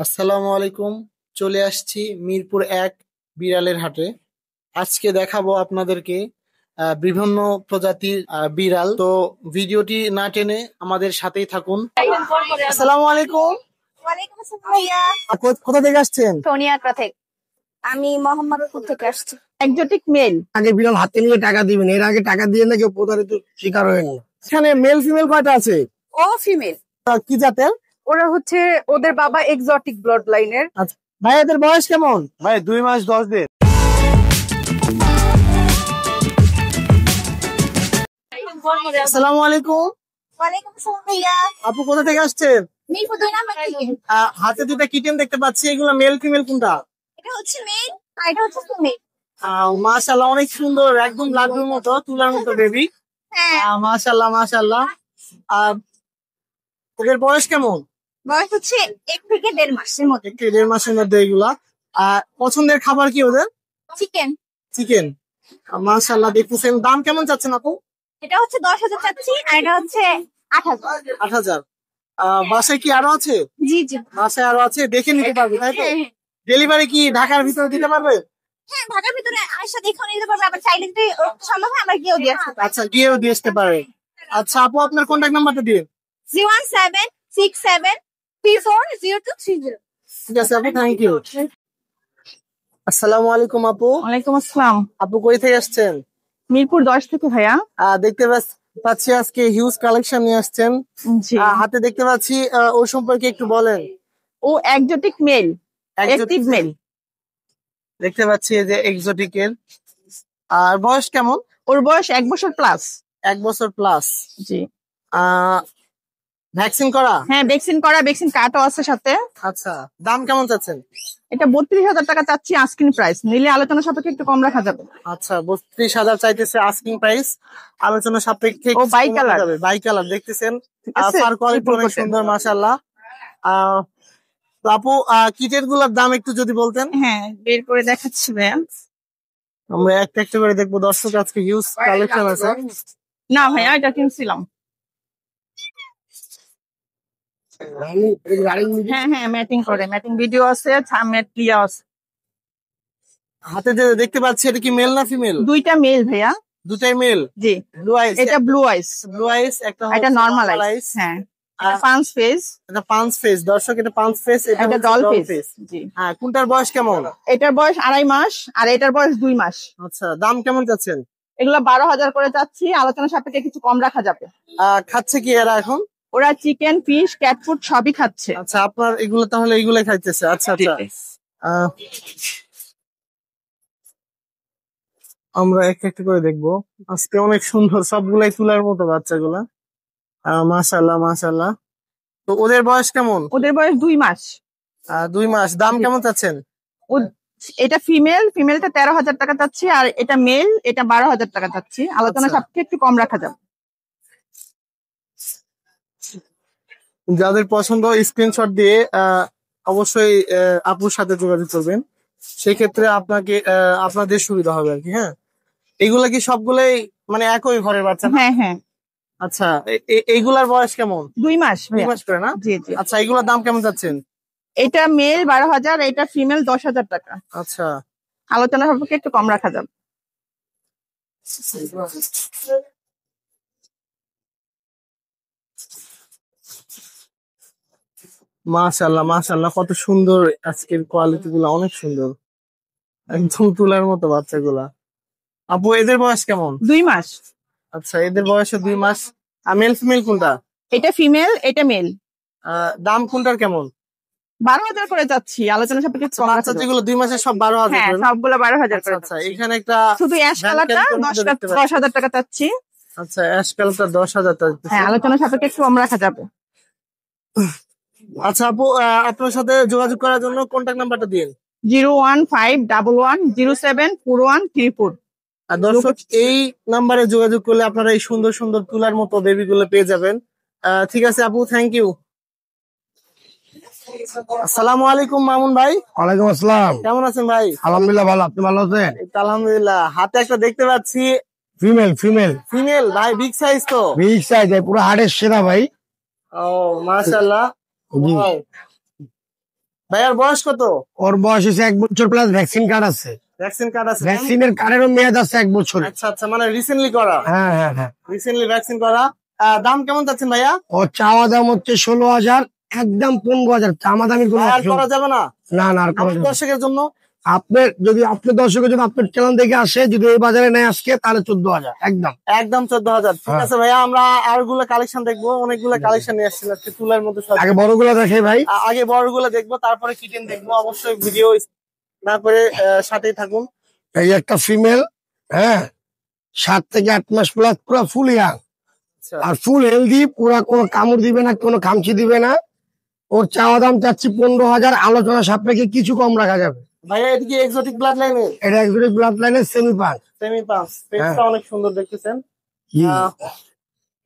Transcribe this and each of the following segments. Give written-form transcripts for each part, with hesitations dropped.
আসসালামু আলাইকুম। চলে আসছি মিরপুর এক বিড়ালের হাটে। আজকে দেখাবো আপনাদেরকে বিভিন্ন প্রজাতির বিড়াল। তো ভিডিওটি না টেনে আমাদের সাথেই থাকুন। আসসালামু আলাইকুম। ওয়ালাইকুম আসসালাম ভাইয়া। কোথা থেকে আসছেন? সোনিয়াকড়া থেকে। আমি মোহাম্মদপুর থেকে আসছি। Exotic male. আগে বিড়াল হাতে নিয়ে টাকা দিবেন, এর আগে টাকা দিয়ে না কেউ প্রতারিত শিকার হয়ে না। এখানে মেল ফিমেল কয়টা আছে? ও ফিমেল। কি জাতের? ওরা হচ্ছে ওদের বাবা এক্সোটিক ব্লাড লাইনের। আচ্ছা ভাই, এদের বয়স কেমন? ভাই 2 মাস 10 দিন। আসসালামু আলাইকুম। ওয়ালাইকুম আসসালাম ভাইয়া। আপু কোথা থেকে আসছেন? মিরপুর 2 নাম্বার থেকে। হাতে দুটা কিটেন দেখতে পাচ্ছি, এগুলো মেল ফিমেল কোনটা? এটা হচ্ছে মেল আর এটা হচ্ছে ফিমেল। মাশাআল্লাহ, অনেক সুন্দর, একদম লাড্ডুর মতো, তুলার মতো বেবি। হ্যাঁ, মাশাআল্লাহ মাশাআল্লাহ। ওদের বয়স কেমন? বয়স হচ্ছে 1 থেকে 1.5 মাসের মধ্যে। 1 মাসের মধ্যে এগুলা। পছন্দের খাবার কি ওদের? চিকেন। চিকেন। মাশাআল্লাহ, দেখতেছেন। দাম কেমন চাচ্ছেন আপু? এটা হচ্ছে 10,000 চাচ্ছি আর এটা হচ্ছে 8,000। 8,000। বাসায় কি আরো আছে? জি জি। বাসায় আরো আছে, দেখে নিতে পারবে তাই তো? হ্যাঁ হ্যাঁ। ডেলিভারি কি ঢাকার ভিতরে দিতে পারবে? হ্যাঁ, ঢাকার ভিতরে আয়সা দেখে নিতে পারবে, আবার চাইলে যদি সম্ভব হয় আমরা গিয়েও দিয়ে আসতে পারি। আচ্ছা, গিয়েও দিয়ে আসতে পারে। আচ্ছা আপু, আপনার কন্ট্যাক্ট নাম্বারটা দিন। 01767340230। ঠিক আছে আপু, থ্যাংক ইউ। আসসালামু আলাইকুম আপু। ওয়ালাইকুম আসসালাম। আপু কই থেকে আসছেন? মিরপুর 10 থেকে ভাইয়া। দেখতে পাচ্ছি আজকে হিউজ কালেকশন নিয়ে আসছেন। জি। হাতে দেখতে পাচ্ছি, ওর সম্পর্কে একটু বলেন। ও একজোটিক মেল, অ্যাক্টিভ মেল। দেখতে পাচ্ছি এই যে এক্সোটিকের। আর বয়স কেমন? ওর বয়স 1 বছর প্লাস। 1 বছর প্লাস। জি। ভ্যাকসিন করা? হ্যাঁ, ভ্যাকসিন করা, ভ্যাকসিন কার্ডও আছে সাথে। আচ্ছা, দাম কেমন চাচ্ছেন? এটা 32,000 টাকা চাচ্ছি আস্কিং প্রাইস, নিলে আলোচনা সাপেক্ষে একটু কম রাখা যাবে। আচ্ছা, 32,000 চাইতেছে আস্কিং প্রাইস, আলোচনা সাপেক্ষে ও বাই কালার। বাই কালার দেখতেছেন। আছে, ফার কোয়ালিটি অনেক triple coat। সুন্দর মাশাআল্লাহ। তো আপু, কিটের গুলার দাম একটু যদি বলতেন। হ্যাঁ, বের করে দেখাচ্ছি ভাইয়া। আমরা একটা একটা করে দেখবো, দর্শক আজকে হিউজ কালেকশন আছে। না ভাইয়া, এটা কিনছিলাম। হ্যাঁ হ্যাঁ, ম্যাটিং করে, ম্যাটিং ভিডিও আছে, ম্যাট লিয়া আছে। হাতে যে দেখতে পাচ্ছি, এটা কি মেল না ফিমেল? দুইটা মেল ভাইয়া। দুটাই মেল। জি। ব্লু আইস। এটা ব্লু আইস। ব্লু আইস, একটা এটা হচ্ছে নরমাল normal আইস। eyes। হ্যাঁ, এটা পাঁচ ফেজ। এটা পাঁচ ফেস, দর্শক এটা পাঁচ ফেস, এটা এটা হচ্ছে ডল ডল ফেজ। ফেস। জি। হ্যাঁ, কোনটার বয়স কেমন? এটার বয়স 2.5 মাস আর এটার বয়স 2 মাস। আচ্ছা, দাম কেমন চাচ্ছেন? এগুলো 12,000 করে চাচ্ছি, আলোচনা সাপেক্ষে কিছু কম রাখা যাবে। খাচ্ছে কি এরা এখন? ওরা চিকেন, ফিশ, ক্যাট ফুড সবই খাচ্ছে। আচ্ছা, আপনার এগুলো তাহলে এগুলাই খাইতেছে। আচ্ছা আচ্ছা। আহ, আমরা এক একটা করে দেখবো। আজকে অনেক সুন্দর, সবগুলাই তুলার মতো বাচ্চাগুলা। মাশাআল্লাহ মাশাআল্লাহ। তো ওদের বয়স কেমন? ওদের বয়স 2 মাস। 2 মাস। দাম কেমন চাচ্ছেন? এটা ফিমেল, ফিমেলটা 13,000 টাকা চাচ্ছি, আর এটা মেল, এটা 12,000 টাকা চাচ্ছি, আলোচনা আচ্ছা। সাপেক্ষে একটু কম রাখা যাবে। যাদের পছন্দ স্ক্রিনশট দিয়ে অবশ্যই আপুর সাথে যোগাযোগ করবেন, সেক্ষেত্রে আপনাদের সুবিধা হবে আর কি। হ্যাঁ, এগুলা কি সবগুলাই মানে একই ঘরের বাচ্চা না? হ্যাঁ হ্যাঁ। আচ্ছা, এইগুলার বয়স কেমন? 2 মাস 2 ভাইয়া। মাস করে না? জি জি। আচ্ছা, এগুলোর দাম কেমন যাচ্ছেন? এটা মেল 12,000, এটা ফিমেল 10,000 টাকা, আচ্ছা। আলোচনা সাপেক্ষে একটু কম রাখা যাবে। মাশাআল্লাহ মাশাআল্লাহ, কত সুন্দর আজকের কোয়ালিটি গুলা, অনেক সুন্দর, একদম তুলার মতো বাচ্চাগুলা। আপু, এদের বয়স কেমন? 2 মাস। আচ্ছা, এদের বয়স 2 মাস। মেল ফিমেল কোনটা? এটা ফিমেল, এটা মেল। দাম কোনটার কেমন? 12,000 করে যাচ্ছি, আলোচনা সাপেক্ষে একটু কম রাখা বাচ্চা যাবে। যেগুলো 2 মাসের সব 12,000 হ্যাঁ, করে না? সবগুলো 12,000 করে আচ্ছা, যাচ্ছি। এখানে একটা শুধু অ্যাশ কালারটা 10,000 টাকা চাচ্ছি। আচ্ছা, অ্যাশ কালারটা 10,000 টাকা। হ্যাঁ, আলোচনা সাপেক্ষে একটু কম রাখা যাবে। আচ্ছা আপু, আপনার সাথে যোগাযোগ করার জন্য কন্ট্যাক্ট নাম্বারটা দিন। 01511074134। আর দর্শক, এই নাম্বারে যোগাযোগ করলে আপনারা এই সুন্দর সুন্দর তুলার মতো বেবি গুলো পেয়ে যাবেন। ঠিক আছে আপু, থ্যাংক ইউ। আসসালামু আলাইকুম মামুন ভাই। ওয়ালাইকুম আসসালাম। কেমন আছেন ভাই? আলহামদুলিল্লাহ ভালো, আপনি ভালো আছেন? এই তো আলহামদুলিল্লাহ। হাতে একটা দেখতে পাচ্ছি ফিমেল ফিমেল ফিমেল ভাই, বিগ সাইজ তো? বিগ সাইজ, পুরো হাড়ের সেরা ভাই। ও মাশাআল্লাহ। জি। Wow. ভাইয়ার বয়স কত? ওর বয়স হচ্ছে 1 বছর প্লাস, ভ্যাকসিন কার্ড আছে। ভ্যাকসিন কার্ড আছে? ভ্যাকসিনের কার্ডেরও মেয়াদ আছে 1 বছর। আচ্ছা আচ্ছা, মানে রিসেন্টলি করা? হ্যাঁ হ্যাঁ হ্যাঁ। রিসেন্টলি ভ্যাকসিন করা। দাম কেমন চাচ্ছেন ভাইয়া? ওর চাওয়া দাম হচ্ছে 16,000, একদম 15,000। চামাদামির কোনো আর option করা যাবে না? না না, আর করা আমার যাবে না। দর্শকের জন্য আপনার দর্শকের যদি আপনার চ্যানেল দেখে আসে, যদি এই বাজারে নেয় আজকে, তাহলে 14,000 একদম। একদম 14,000। ঠিক হ্যাঁ। আছে ভাইয়া, আমরা আর গুলো কালেকশন দেখবো, অনেকগুলো কালেকশন নিয়ে আসছি আজকে তুলার মধ্যে সব। আগে বড়গুলো দেখে ভাই। আগে বড়গুলো দেখবো, তারপরে কিটেন দেখবো। অবশ্যই ভিডিও না করে সাথেই থাকুন। এই একটা ফিমেল, হ্যাঁ, 7 থেকে 8 মাস প্লাস, পুরো ফুল ইয়াং আচ্ছা আর ফুল হেলদি, পুরা কোনো কামড় দিবে না, কোনো খামচি দিবে না। ওর চাওয়া দাম চাচ্ছি 15,000, আলোচনা সাপেক্ষে কিছু কম রাখা যাবে। ভাইয়া, এদিকে এক্সোটিক ব্লাড লাইনে? এটা একজনের ব্লাড লাইনের সেমি পাঁচ। সেমি পাঁচ, ফেসটা অনেক সুন্দর দেখতেছেন।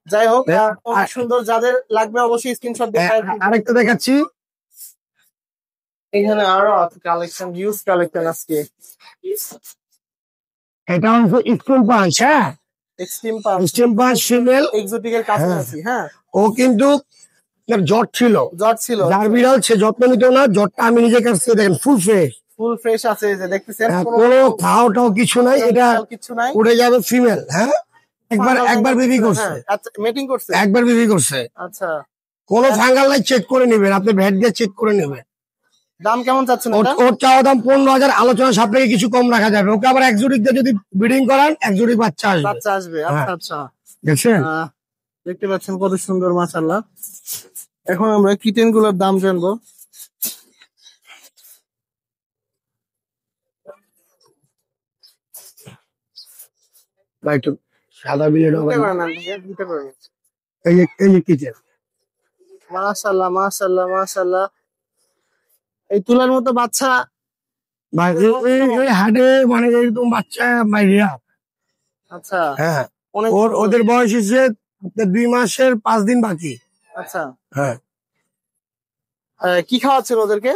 যাই হোক, অনেক সুন্দর। যাদের লাগবে অবশ্যই স্ক্রিনশট দিয়ে। আরেকটা দেখাচ্ছি, এখানে আরো কালেকশন, হিউজ কালেকশন আজকে। এটা হচ্ছে স্কুল পাঁচ। হ্যাঁ, এক্সট্রিম পাঁচ, স্টেম পাঁচ ফিমেল। এক্সোটিকের কাছাকাছি। হ্যাঁ, ও কিন্তু জ্বর ছিল, জ্বর ছিল, যার বিড়াল সে যত্ন নিত না। জ্বরটা আমি নিজে কাছে দেখেন ফুল ফ্রেশ, ফুল ফ্রেশ আছে। এই যে দেখতেছেন, কোনো খাওয়াটাও কিছু নাই। এটা কিছু নাই, উড়ে যাবে ফিমেল। হ্যাঁ, একবার বেবি করছে। আচ্ছা, মিটিং করছে? একবার বেবি করছে। আচ্ছা, কোনো ফাঙ্গাল নাই, চেক করে নেবেন আপনি, ভ্যাট দিয়ে চেক করে নেবেন। দাম কেমন চাচ্ছেন এটা? ওর চাওয়া দাম 15,000, আলোচনা সাপেক্ষে কিছু কম রাখা যাবে। ওকে আবার একজোটিক দিয়ে যদি ব্রিডিং করান, একজোটিক বাচ্চা আসবে। বাচ্চা আসবে? আচ্ছা আচ্ছা। দেখছেন, দেখতে পাচ্ছেন কত সুন্দর, মাশাআল্লাহ। এখন আমরা কিটেন গুলোর দাম জানবো। বা একটু সাদা বিলেট হবে। দিতে পারেন আপনি, দিতে পারেন। এই যে কিচেন, মাশাআল্লাহ মাশাআল্লাহ মাশাআল্লাহ। এই তুলার মতো বাচ্চা এই হাটে মানে একদম বাচ্চা মাইরিয়া। আচ্ছা, হ্যাঁ, অনেক ওদের বয়স হচ্ছে আপনার 2 মাসের 5 দিন বাকি। আচ্ছা, হ্যাঁ, কি খাওয়াচ্ছেন ওদেরকে?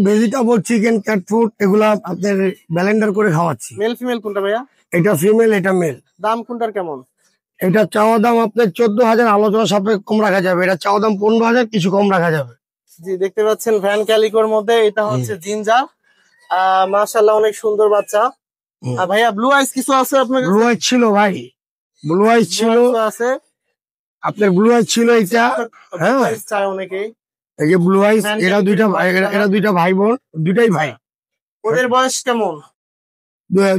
ভেজিটেবল, চিকেন, ক্যাট ফুড, এগুলা আপনার ব্লেন্ডার করে খাওয়াচ্ছি। মেল ফিমেল কোনটা ভাইয়া? এটা ফিমেল, এটা মেল। দাম কোনটার কেমন? এটা চাওয়া দাম আপনার 14,000, আলোচনা সাপেক্ষে কম রাখা যাবে। এটা চাওয়া দাম 15,000, কিছু কম রাখা যাবে। জি, দেখতে পাচ্ছেন ভ্যান ক্যালিকোর মধ্যে। এটা হচ্ছে জিঞ্জার। মাশাআল্লাহ, অনেক সুন্দর বাচ্চা। ভাইয়া, ব্লু আইস কিছু আছে আপনার? ব্লু আইস ছিল ভাই, ব্লু আইস ছিল আছে আপনার, ব্লু আইস ছিল এইটা। হ্যাঁ, চায় অনেকেই। এই যে ব্লু আইস, এরা দুইটা ভাই বোন, দুইটাই ভাই। ওদের বয়স কেমন?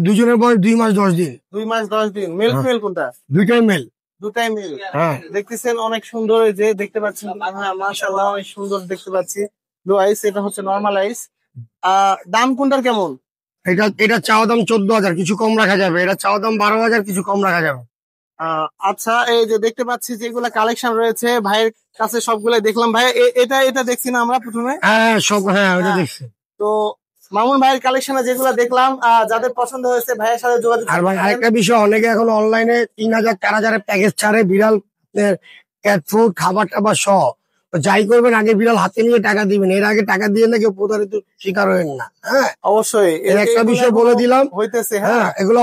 দুজনের বয়স 2 মাস 10 দিন। 2 মাস 10 দিন। মেল ফিমেল কোনটা? দুইটাই মেল। দুটাই মেল। হ্যাঁ, দেখতেছেন অনেক সুন্দর। এই যে দেখতে পাচ্ছেন, হ্যাঁ মাশাআল্লাহ, অনেক সুন্দর দেখতে পাচ্ছি। ব্লু আইস, এটা হচ্ছে নরমাল আইস। দাম কোনটার কেমন? এটা চাওয়া দাম 14,000, কিছু কম রাখা যাবে। এটা চাওয়া দাম 12,000, কিছু কম রাখা যাবে। আচ্ছা, এই যে দেখতে পাচ্ছি যেগুলা কালেকশন রয়েছে ভাইয়ের কাছে, সবগুলাই দেখলাম। ভাই, এটা দেখছি না আমরা প্রথমে? হ্যাঁ সব, হ্যাঁ ওটা দেখছি। তো মামুন ভাইয়ের কালেকশনে যেগুলা দেখলাম, যাদের পছন্দ হয়েছে ভাইয়ের সাথে যোগাযোগ আর ভাই করবেন। আরেকটা বিষয়, অনেকে এখন অনলাইনে 3,000 4,000 প্যাকেজ ছাড়ে বিড়াল, ক্যাট ফুড, খাবার টাবার সহ। তো যাই করবেন, আগে বিড়াল হাতে নিয়ে টাকা দিবেন। এর আগে টাকা দিয়ে না কেউ প্রতারিত শিকার হবেন না। হ্যাঁ, অবশ্যই এর একটা বিষয় বলে দিলাম। হইতেছে। হ্যাঁ, এগুলো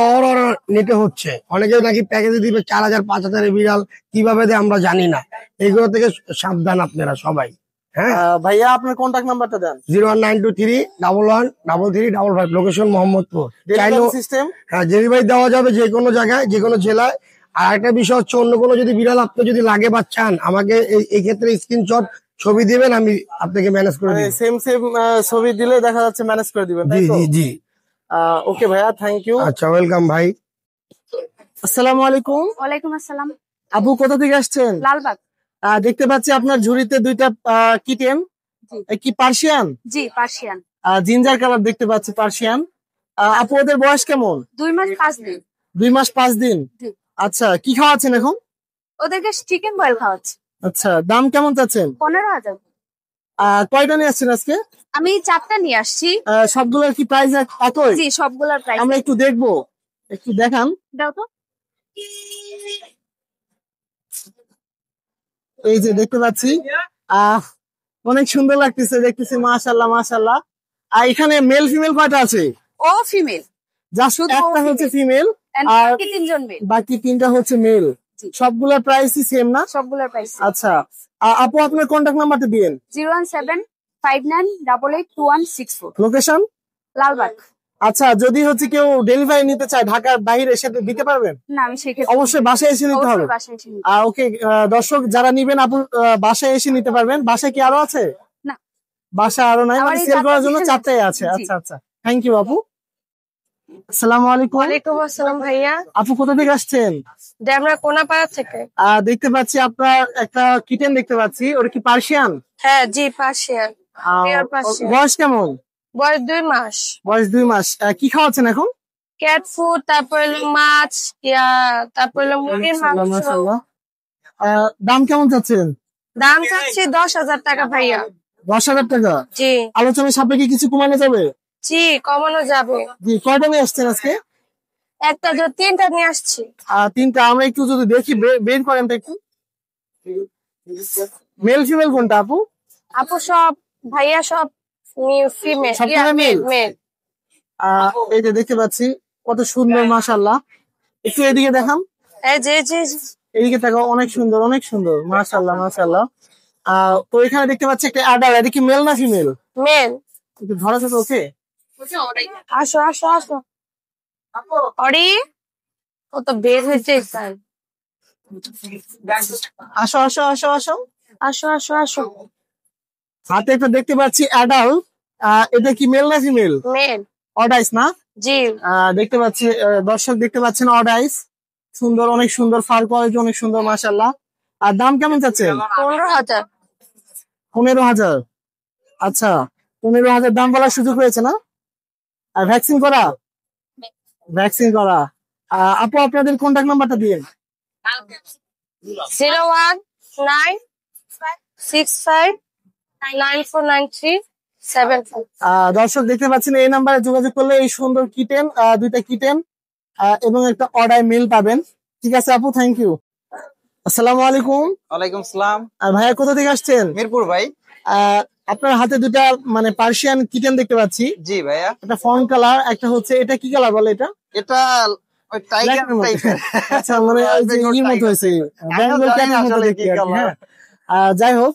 নেটে হচ্ছে। অনেকে নাকি প্যাকেজে দিবে 4,000 5,000 বিড়াল, কিভাবে দেয় আমরা জানি না। এগুলো থেকে সাবধান আপনারা সবাই। হ্যাঁ, ভাইয়া, আপনার কন্ট্যাক্ট নাম্বারটা দেন। 01923111555, লোকেশন মোহাম্মদপুর। Delivery system? হ্যাঁ, ডেলিভারি দেওয়া যাবে যে কোনো জায়গায়, যে কোনো জেলায়। আর একটা বিষয় হচ্ছে, অন্য কোনো যদি বিড়াল আপনি যদি লাগে বা চান, আমাকে এই ক্ষেত্রে স্ক্রিনশট ছবি দিবেন, আমি আপনাকে ম্যানেজ করে দিব। সেম ছবি দিলে দেখা যাচ্ছে ম্যানেজ করে দিবেন, জি তাই তো? জি জি। ওকে ভাইয়া, থ্যাংক ইউ। আচ্ছা, ওয়েলকাম ভাই। আসসালামু আলাইকুম। ওয়ালাইকুম আসসালাম। আপু, কোথা থেকে আসছেন? লালবাগ। দেখতে পাচ্ছি আপনার ঝুড়িতে দুইটা কিটেন। কি পার্সিয়ান? জি, পার্সিয়ান। জিঞ্জার কালার দেখতে পাচ্ছি, পার্সিয়ান। আপু, ওদের বয়স কেমন? 2 মাস 5 দিন। 2 মাস 5 দিন। জি। আচ্ছা, কি খাওয়াচ্ছেন এখন? ওদেরকে চিকেন বয়েল খাওয়াচ্ছি। আচ্ছা, দাম কেমন চাচ্ছেন? 15,000। কয়টা নিয়ে আসছেন আজকে? আমি 4টা নিয়ে আসছি। সবগুলোর কি প্রাইস একই? জি, সবগুলোর প্রাইস। আমরা একটু দেখবো, একটু দেখান। দাও তো। এই যে দেখতে পাচ্ছি, অনেক সুন্দর লাগতেছে, দেখতেছি। মাশাআল্লাহ মাশাআল্লাহ। আর এখানে মেল ফিমেল কয়টা আছে? ও ফিমেল। জাস্ট শুধু একটা হচ্ছে ফিমেল, আর বাকি 3জন মেল। বাকি 3টা হচ্ছে মেল। জি। সবগুলোর প্রাইসই সেম না? সবগুলোর প্রাইস। আচ্ছা, আপু আপনার কন্ট্যাক্ট নাম্বারটা দিয়েন। 017 59882164 লোকেশন? লালবাগ। আচ্ছা, যদি হচ্ছে কেউ ডেলিভারি নিতে চায় ঢাকার বাইরে, সেটা দিতে পারবেন? না, আমি সেক্ষেত্রে অবশ্যই বাসায় এসে নিতে হবে। অবশ্যই বাসায় এসে নিতে ওকে, দর্শক যারা নিবেন আপু বাসায় এসে নিতে পারবেন। বাসায় কি আরো আছে? না। বাসা আরো নাই, আমার মানে এই সেল করার জন্য 4টা চারটাই আছে। জি। আচ্ছা আচ্ছা, থ্যাংক ইউ আপু। আসসালামু আলাইকুম। ওয়ালাইকুম আসসালাম ভাইয়া। আপু কোথা থেকে আসছেন? ড্যামরা কোনাপাড়া থেকে। দেখতে পাচ্ছি আপনার একটা কিটেন দেখতে পাচ্ছি, ওটা কি পার্সিয়ান? হ্যাঁ জি, পার্সিয়ান। Pure Persian। বয়স কেমন? বয়স 2 মাস। বয়স 2 মাস। কি খাওয়াচ্ছেন এখন? ক্যাট ফুড, তারপর হলো মাছ, তারপর হলো মুরগির মাংস। মাশাআল্লাহ। দাম কেমন চাচ্ছেন? দাম চাচ্ছি 10,000 টাকা ভাইয়া। 10,000 টাকা? জি আলোচনা সাপেক্ষে কিছু কমানো যাবে? জি, কমানো যাবে। জি, কয়টা নিয়ে আসছেন আজকে? একটা 3টা নিয়ে আসছি। 3টা। আমরা একটু যদি দেখি, বের করেন তো একটু। মেল ফিমেল কোনটা আপু? আপু সব, ভাইয়া সব ফিমেল। সবগুলো male? মেল। এই যে দেখতে পাচ্ছি কত সুন্দর, মাশাআল্লাহ। একটু এদিকে দেখান, এই যে জি এদিকে তাকাও, অনেক সুন্দর অনেক সুন্দর, মাশাআল্লাহ মাশাআল্লাহ। তো এখানে দেখতে পাচ্ছি একটা অ্যাডাল্ট, এটা কি মেল না ফিমেল? মেল। একটু ধরা যাবে ওকে? আসো আসো আসো। অরি ও তো বের হয়েছে। আসো আসো আসো আসো। আসো আসো আসো। হাতে একটা দেখতে পাচ্ছি অ্যাডাল্ট, এটা কি মেল না ফিমেল? মেল। অডাইস না? জি। দেখতে পাচ্ছি, দর্শক দেখতে পাচ্ছেন অডাইস, সুন্দর, অনেক সুন্দর, ফার কোয়ালিটি অনেক সুন্দর, মাশাআল্লাহ। আর দাম কেমন চাচ্ছেন? 15,000। 15,000। আচ্ছা, 15,000 দাম বলার সুযোগ হয়েছে না? আর ভ্যাকসিন করা? ভ্যাকসিন করা। আপু আপনাদের কন্ট্যাক্ট নাম্বারটা দিয়ে। 01965949374। দর্শক দেখতে পাচ্ছেন, এই নাম্বারে যোগাযোগ করলে এই সুন্দর কিটেন, 2টা কিটেন এবং একটা অর্ডার মিল পাবেন। ঠিক আছে আপু, থ্যাংক ইউ। আসসালামু আলাইকুম। ওয়ালাইকুম সালাম। ভাইয়া কোথা থেকে আসছেন? মিরপুর ভাই। আপনার হাতে 2টা মানে পার্সিয়ান কিটেন দেখতে পাচ্ছি। জি ভাইয়া। একটা ফন কালার, একটা হচ্ছে, এটা কি কালার বলে? এটা এটা ওই টাইগার টাইপের। আচ্ছা, মানে ওই যে ইর মতো হয়েছে, বেঙ্গল ক্যাটের মতো দেখতে আর কি। হ্যাঁ, যাই হোক,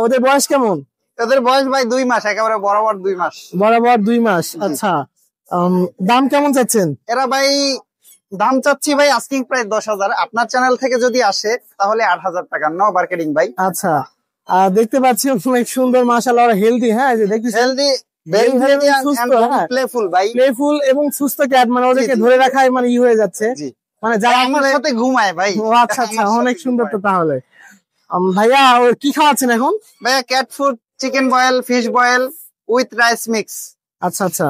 ওদের বয়স কেমন? ওদের বয়স ভাই 2 মাস, একেবারে বরাবর 2 মাস। বরাবর 2 মাস। আচ্ছা, দাম কেমন চাচ্ছেন? এরা ভাই দাম চাচ্ছি ভাই আস্কিং প্রাইস 10,000। আপনার চ্যানেল থেকে যদি আসে তাহলে 8,000 টাকা, নো মার্কেটিং ভাই। আচ্ছা, দেখতে পাচ্ছি অনেক সুন্দর, মাশাআল্লাহ, হেলদি। হ্যাঁ, এই যে দেখতেছি healthy, very healthy and playful ভাই। প্লেফুল এবং সুস্থ ক্যাট, মানে ওদেরকে ধরে রাখাই মানে হয়ে যাচ্ছে। জি, মানে যারা আমার সাথে ঘুমায় ভাই। ও আচ্ছা আচ্ছা, অনেক সুন্দর তো তাহলে। ভাইয়া ওর কি খাওয়াচ্ছেন এখন? ভাইয়া cat food, chicken boil, fish boil with rice mix. আচ্ছা আচ্ছা,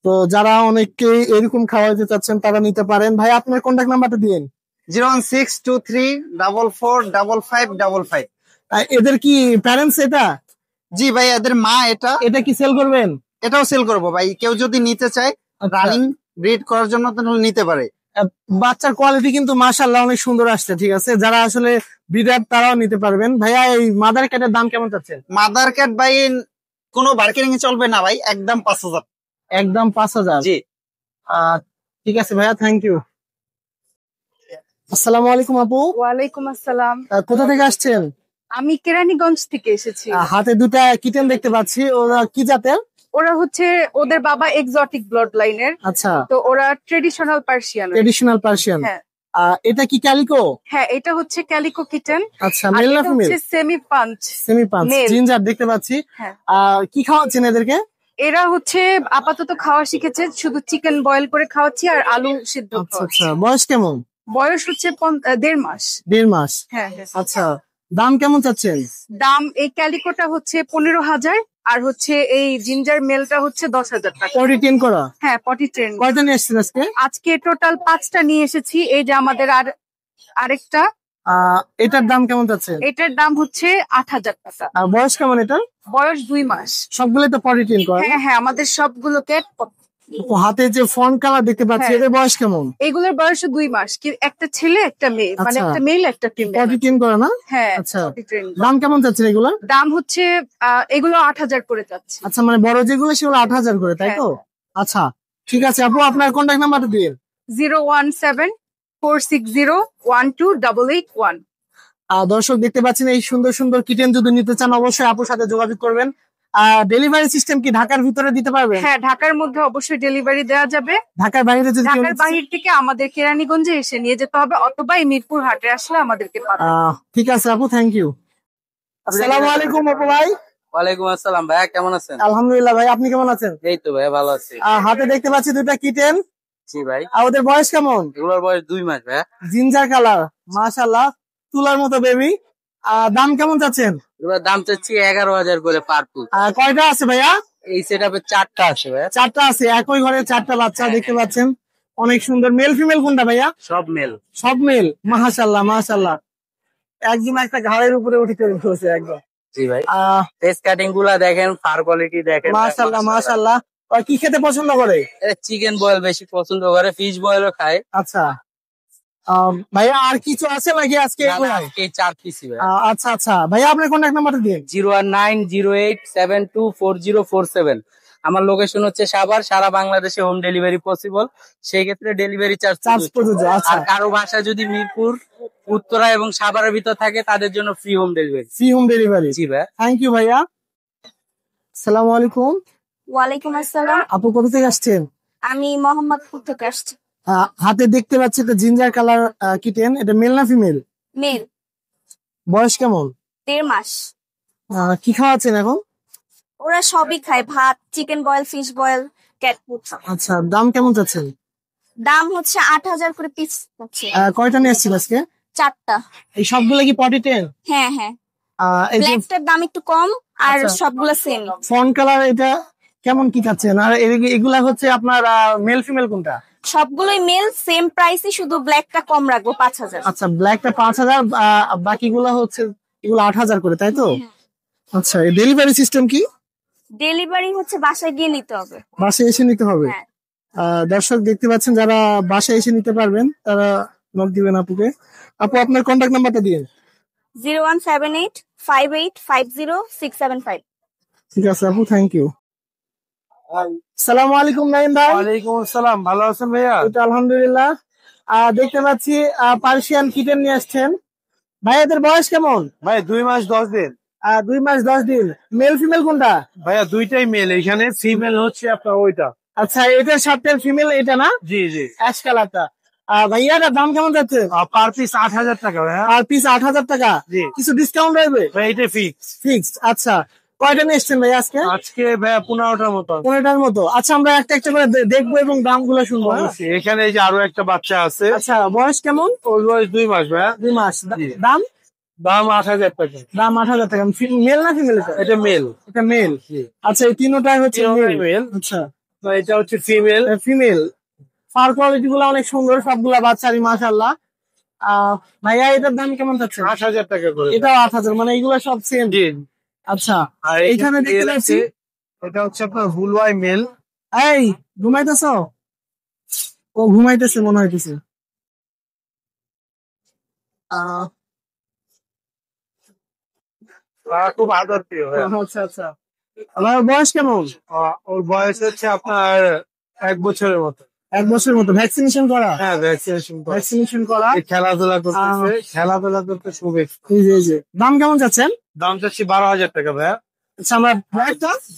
তো যারা অনেককে এরকম খাওয়াতে চাচ্ছেন তারা নিতে পারেন। ভাই আপনার কন্ট্যাক্ট নাম্বারটা দিন। 01623445555। এদের কি প্যারেন্টস এটা? জি ভাই, এদের মা। এটা কি সেল করবেন? এটাও সেল করবো ভাই, কেউ যদি নিতে চায় রানিং ব্রিড করার জন্য তাহলে নিতে পারে। বাচ্চার কোয়ালিটি কিন্তু মাশাআল্লাহ অনেক সুন্দর আসছে। ঠিক আছে, যারা আসলে ব্রিডার তারাও নিতে পারবেন। ভাইয়া এই মাদার ক্যাটের দাম কেমন চাচ্ছেন? মাদার ক্যাট ভাই কোনো বার্গেনিং চলবে না ভাই, একদম 5,000। একদম 5,000? জি। ঠিক আছে ভাইয়া, থ্যাংক ইউ। আসসালামু আলাইকুম আপু। ওয়ালাইকুম আসসালাম। কোথা থেকে আসছেন? আমি কেরানীগঞ্জ থেকে এসেছি। হাতে 2টা কিটেন দেখতে পাচ্ছি, ওরা কি জাতের? ওরা হচ্ছে, ওদের বাবা এক্সোটিক ব্লাড লাইনের। আচ্ছা, তো ওরা ট্রেডিশনাল পার্সিয়ান। Traditional Persian. হ্যাঁ। এটা কি ক্যালিকো? হ্যাঁ, এটা হচ্ছে ক্যালিকো কিটেন। আচ্ছা, মেল না female? Semi punch. Semi punch Male। Ginger দেখতে পাচ্ছি। হ্যাঁ। কি খাওয়াচ্ছেন এদেরকে? এরা হচ্ছে আপাতত খাওয়া শিখেছে, শুধু চিকেন বয়েল করে খাওয়াচ্ছি আর আলু সিদ্ধ আচ্ছা খাওয়াচ্ছি। আচ্ছা, বয়স কেমন? বয়স হচ্ছে 1.5 মাস। 1.5 মাস। হ্যাঁ হ্যাঁ। আচ্ছা, দাম কেমন চাচ্ছেন? দাম এই ক্যালিকোটা হচ্ছে 15,000 আর হচ্ছে এই জিঞ্জার মেলটা হচ্ছে 10,000 টাকা। পটি টেন করা? হ্যাঁ, পটি ট্রেন। কয়টা নিয়ে এসছেন আজকে? আজকে টোটাল 5টা নিয়ে এসেছি। এই যে আমাদের আরেকটা। এটার দাম কেমন চাচ্ছেন? এটার দাম হচ্ছে 8,000 টাকা। আর বয়স কেমন এটা? বয়স 2 মাস। সবগুলো তো পটি টেন করা? হ্যাঁ হ্যাঁ, আমাদের সবগুলোকে হাতে যে ফন কালার দেখতে পাচ্ছি, হ্যাঁ। এদের বয়স কেমন? এগুলোর বয়স 2 মাস। কি একটা ছেলে একটা মেয়ে, মানে আচ্ছা। একটা মেল একটা ফিমেল। পটি টেন করা না? হ্যাঁ। আচ্ছা, potty trained। দাম কেমন চাচ্ছেন এগুলো? দাম হচ্ছে এগুলো 8,000 করে যাচ্ছে। আচ্ছা, মানে বড় যেগুলো সেগুলো 8,000 করে, তাই তো? আচ্ছা, ঠিক আছে আপু, আপনার কন্ট্যাক্ট নাম্বারটা দিন। 01746012881। দর্শক দেখতে পাচ্ছেন, এই সুন্দর সুন্দর কিটেন যদি নিতে চান অবশ্যই আপুর সাথে যোগাযোগ করবেন। ডেলিভারি সিস্টেম কি ঢাকার ভিতরে দিতে পারবেন? হ্যাঁ, ঢাকার মধ্যে অবশ্যই ডেলিভারি দেওয়া যাবে। ঢাকার বাইরে যদি কেউ ঢাকার বাহির থেকে আমাদের কেরানীগঞ্জে এসে নিয়ে যেতে হবে, অথবা এই মিরপুর হাটে আসলে আমাদেরকে পাবে। ঠিক আছে আপু, থ্যাংক ইউ। আসসালামু আলাইকুম আপু ভাই। ওয়ালাইকুম আসসালাম ভাইয়া, কেমন আছেন? আলহামদুলিল্লাহ ভাই, আপনি কেমন আছেন? এই তো ভাইয়া ভালো আছি। হাতে দেখতে পাচ্ছি দুইটা কিটেন। জি ভাই। ওদের বয়স কেমন? এগুলোর বয়স 2 মাস ভাইয়া। জিঞ্জার কালার, মাশাআল্লাহ, তুলার মতো বেবি। দাম কেমন চাচ্ছেন? এগুলোর দাম চাচ্ছি 11,000 করে পার পিস। কয়টা আছে ভাইয়া? এই সেটআপে 4টা আছে ভাইয়া। 4টা আছে, একই ঘরে 4টা বাচ্চা দেখতে পাচ্ছেন। অনেক সুন্দর। মেল ফিমেল কোনটা ভাইয়া? সব মেল। সব মেল, মাশাআল্লাহ মাশাআল্লাহ। একদম একটা ঘাড়ের উপরে উঠে চলে বসে একদম। জি ভাই। ফেস কাটিং গুলা দেখেন, ফার কোয়ালিটি দেখেন। মাশাআল্লাহ মাশাআল্লাহ। আর কি খেতে পছন্দ করে? চিকেন বয়েল বেশি পছন্দ করে, ফিশ বয়েলও খায়। আচ্ছা ভাইয়া, আর কিছু আছে নাকি আজকে? এই 4 পিসই ভাই। আচ্ছা আচ্ছা ভাইয়া, আপনার কন্ট্যাক্ট নাম্বারটা দিন। 01908724047। আমার লোকেশন হচ্ছে সাভার। সারা বাংলাদেশে হোম ডেলিভারি পসিবল, সেই ক্ষেত্রে ডেলিভারি চার্জ প্রযোজ্য। আচ্ছা, আর কারো বাসা যদি মিরপুর, উত্তরা এবং সাভারের ভিতর থাকে তাদের জন্য free home delivery. Free home delivery. জি ভাই। থ্যাংক ইউ ভাইয়া। আসসালামু আলাইকুম। ওয়ালাইকুম আসসালাম। আপু কোথা থেকে আসছেন? আমি মোহাম্মদপুর থেকে আসছি। হাতে দেখতে পাচ্ছি এটা জিঞ্জার কালার কিটেন। এটা মেল না ফিমেল? মেল। বয়স কেমন? 1.5 মাস। কি খাওয়াচ্ছেন এখন? ওরা সবই খায়, ভাত, chicken boil, fish boil, cat food. আচ্ছা, দাম কেমন চাচ্ছেন? দাম হচ্ছে 8,000 করে পিস হচ্ছে। কয়টা নিয়ে আসছেন আজকে? 4টা। এই সবগুলো কি পটি টেন? হ্যাঁ হ্যাঁ। এই যে ব্ল্যাকটার দাম একটু কম, আর আচ্ছা, সবগুলো সেম। ফন কালার এটা কেমন কি চাচ্ছেন? আর এগুলা হচ্ছে আপনার মেল ফিমেল কোনটা? সবগুলোই মেল, সেম প্রাইসই, শুধু ব্ল্যাকটা কম রাখবো 5,000। আচ্ছা, ব্ল্যাকটা 5,000, বাকিগুলা হচ্ছে এগুলো 8,000 করে, তাই তো? আচ্ছা, এই ডেলিভারি সিস্টেম কি? ডেলিভারি হচ্ছে বাসায় গিয়ে নিতে হবে। বাসায় এসে নিতে হবে? হ্যাঁ। দর্শক দেখতে পাচ্ছেন, যারা বাসায় এসে নিতে পারবেন তারা নক দিবেন আপুকে। আপু আপনার কন্ট্যাক্ট নাম্বারটা দিন। 01785050675। ঠিক আছে আপু, থ্যাংক ইউ। সালামু আলাইকুম নাইম ভাই। ওয়ালাইকুম আসসালাম, ভালো আছেন ভাইয়া? আলহামদুলিল্লাহ। দেখতে পাচ্ছি পার্সিয়ান কিটেন নিয়ে আসছেন। ভাই এদের বয়স কেমন? ভাই 2 মাস 10 দিন। 2 মাস 10 দিন। মেল ফিমেল কোনটা? ভাইয়া দুইটাই মেল, এখানে ফিমেল হচ্ছে আপনার ওইটা। আচ্ছা, এটার সাথে ফিমেল এটা না? জি জি। অ্যাশ কালারটা। ভাইয়া এটার দাম কেমন যাচ্ছে? পার পিস 8,000 টাকা ভাইয়া। আর পিস 8,000 টাকা। জি। কিছু ডিসকাউন্ট রইবে? ভাই এটা ফিক্স। ফিক্সড। আচ্ছা, কয়টা নিয়ে এসছেন ভাই আজকে? আজকে ভাইয়া 15টার মতো। 15টার মতো। আচ্ছা, আমরা একটা একটা করে দেখবো এবং দামগুলো শুনবো। হ্যাঁ? অবশ্যই। এখানে এই যে আরো একটা বাচ্চা আছে। আচ্ছা, বয়স কেমন? ওর বয়স 2 মাস ভাইয়া। 2 মাস। জি। দাম? দাম 8,000 টাকা। দাম 8,000 টাকা। মেল না ফিমেল? এটা মেল। এটা মেল। জি। আচ্ছা, এই তিনটাই হচ্ছে মেল। আচ্ছা, তো এটা হচ্ছে ফিমেল। ফিমেল। ফার কোয়ালিটি গুলো অনেক সুন্দর, সবগুলা বাচ্চারই মাশাআল্লাহ। ভাইয়া এটার দাম কেমন যাচ্ছে? 8,000 টাকা করে। এটাও 8,000, মানে এগুলো সব সেম? জি। আচ্ছা, আর এখানে দেখতে পাচ্ছি এটা হচ্ছে আপনার হুলওয়াই মেল। এই ঘুমাইতেছ? ও ঘুমাইতেছে মনে হইতেছে। খুব আদর প্রিয় ভাইয়া। আচ্ছা আচ্ছা। আমার বয়স কেমন? ওর বয়স হচ্ছে আপনার 1 বছরের মতো। 1 বছরের মতো। ভ্যাকসিনেশন করা? হ্যাঁ, ভ্যাকসিনেশন করা। খেলাধুলা করতেছে, খেলাধুলা করতে খুবই। এই যে দাম কেমন যাচ্ছেন? দাম চাচ্ছি 12,000 টাকা ভাইয়া। আচ্ছা, আমরা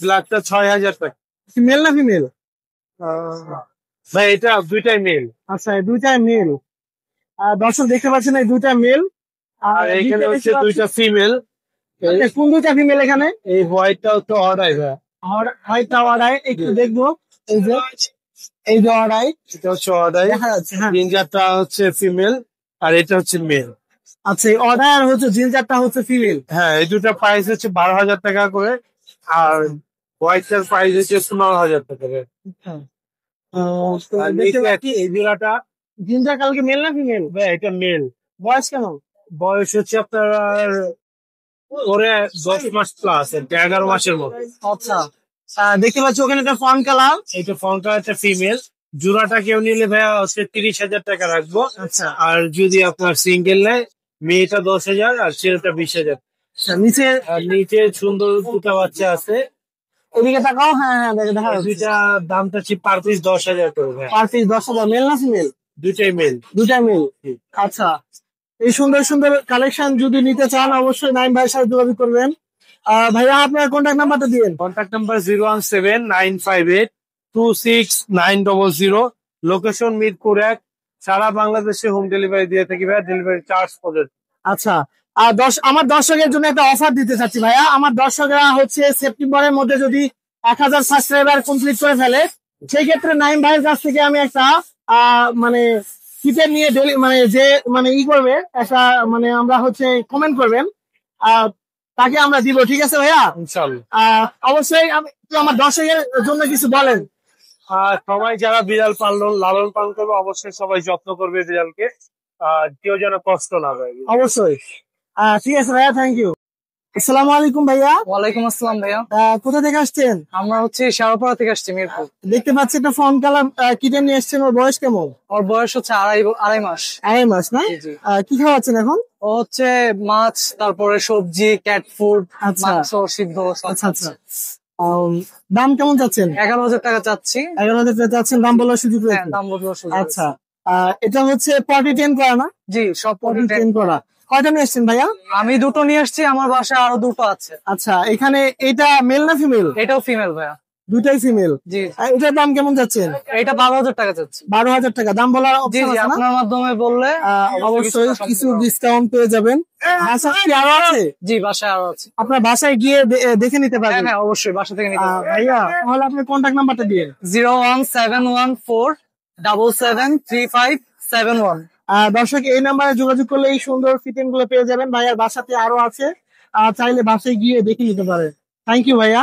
ব্ল্যাকটা 6,000 টাকা। মেল না ফিমেল? ভাই এটা দুইটাই মেল। আচ্ছা, এই দুইটাই মেল। দর্শক দেখতে পাচ্ছেন এই দুইটা মেল। আর এখানে হচ্ছে দুইটা ফিমেল। কোন দুইটা ফিমেল এখানে? এই হোয়াইটটা হচ্ছে অর্ডার ভাইয়া। হোয়াইটটা অর্ডার, একটু দেখবো। এই যে অর্ডার, এটা হচ্ছে অর্ডার। দেখা যাচ্ছে। হ্যাঁ। জিঞ্জারটা হচ্ছে ফিমেল আর এটা হচ্ছে মেল। আচ্ছা, এই অর্ডার হচ্ছে, জিঞ্জারটা হচ্ছে ফিমেল। হ্যাঁ, এই দুটা প্রাইস হচ্ছে 12,000 টাকা করে, আর হোয়াইটটার প্রাইস হচ্ছে 15,000 টাকা করে। আর এই জোড়াটা জিঞ্জার কালকে মেল না ফিমেল? ভাই এটা মেল। বয়স কেমন? বয়স হচ্ছে আপনার ওরে 10 মাস প্লাস, 11 মাসের মতো। আচ্ছা, দেখতে পাচ্ছি ওখানে একটা ফন কালার। এইটা ফোনটা একটা ফিমেল। জোড়াটা কেউ নিলে ভাইয়া হচ্ছে 30,000 টাকা রাখবো। আচ্ছা, আর যদি আপনার সিঙ্গেল নেয়, মেয়েটা 10,000 আর ছেলেটা 20,000। নিচে আর নিচে সুন্দর দুটা বাচ্চা আছে। এদিকে তাকাও। হ্যাঁ হ্যাঁ, দেখা যাচ্ছে। দুইটা দামটা হচ্ছে পার পিস 10,000 করে ভাইয়া। Per piece 10,000। মেল না ফিমেল? দুইটাই মেল। দুটা মেল। আচ্ছা, এই সুন্দর সুন্দর কালেকশন যদি নিতে চান অবশ্যই নাইম ভাইয়ের সাথে যোগাযোগ করবেন। ভাইয়া আপনার কন্ট্যাক্ট নাম্বারটা দিন। Contact number 017-958-26900। লোকেশন মিরপুর 1। সারা বাংলাদেশে হোম ডেলিভারি দিয়ে থাকি ভাইয়া, ডেলিভারি চার্জ পড়বে। আচ্ছা, আমার দর্শকের জন্য একটা অফার দিতে চাচ্ছি ভাইয়া। আমার দর্শকরা হচ্ছে সেপ্টেম্বরের মধ্যে যদি 1000 সাবস্ক্রাইবার কমপ্লিট করে ফেলে, সেই ক্ষেত্রে নাইম ভাইয়ের কাছ থেকে আমি একটা মানে কিপেড নিয়ে মানে যে মানে করবে একটা মানে আমরা হচ্ছে কমেন্ট করবেন, তাকে আমরা দিব। ঠিক আছে ভাইয়া? ইনশাআল্লাহ। অবশ্যই একটু আমার দর্শকের জন্য কিছু বলেন। সবাই যারা বিড়াল লালন পালন করবে অবশ্যই সবাই যত্ন করবে বিড়ালকে, কেউ যেন কষ্ট না পায়। অবশ্যই। ঠিক আছে ভাইয়া, থ্যাংক ইউ। আসসালামু আলাইকুম ভাইয়া। ওয়ালাইকুম আসসালাম ভাইয়া। কোথা থেকে আসছেন? আমরা হচ্ছে শাহপাড়া থেকে আসছি, মিরপুর। দেখতে পাচ্ছি একটা ফন কালার কিটেন নিয়ে এসছেন। ওর বয়স কেমন? ওর বয়স হচ্ছে আড়াই মাস। 2.5 মাস না? কি খাওয়াচ্ছেন এখন? ও হচ্ছে মাছ, তারপরে সবজি, ক্যাট ফুড, আচ্ছা। মাংস সিদ্ধ। আচ্ছা আচ্ছা। দাম কেমন চাচ্ছেন? 11,000 টাকা চাচ্ছি। 11,000 টাকা চাচ্ছেন, দাম বলার সুযোগ হ্যাঁ, রয়েছে? দাম বলবো সুযোগ আচ্ছা, এটা হচ্ছে পটি 10 করা না? জি, সব পটি 10 করা। কয়টা নিয়ে এসছেন ভাইয়া? আমি 2টো নিয়ে আসছি, আমার বাসায় আরো 2টো আছে। আচ্ছা, এখানে এটা মেল না ফিমেল? এটাও ফিমেল ভাইয়া। দুটাই ফিমেল। জি। এটার দাম কেমন যাচ্ছেন? এটা 12,000 টাকা চাচ্ছি। 12,000 টাকা। দাম বলার জি অপশন জি, আছে না? আপনার মাধ্যমে বললে অবশ্যই কিছু ডিসকাউন্ট পেয়ে যাবেন। বাসায় কি আরো আছে? জি, বাসায় আরো আছে। আপনার বাসায় গিয়ে দেখে নিতে হ্যাঁ পারবেন। হ্যাঁ, অবশ্যই বাসা থেকে নিতে পারবেন। ভাইয়া তাহলে আপনার কন্ট্যাক্ট নাম্বারটা দিন। 01714773571। দর্শক এই নাম্বারে যোগাযোগ করলে এই সুন্দর ফিটিং গুলো পেয়ে যাবেন। ভাইয়ার বাসাতে আরো আছে, চাইলে বাসায় গিয়ে দেখে নিতে পারেন। থ্যাংক ইউ ভাইয়া।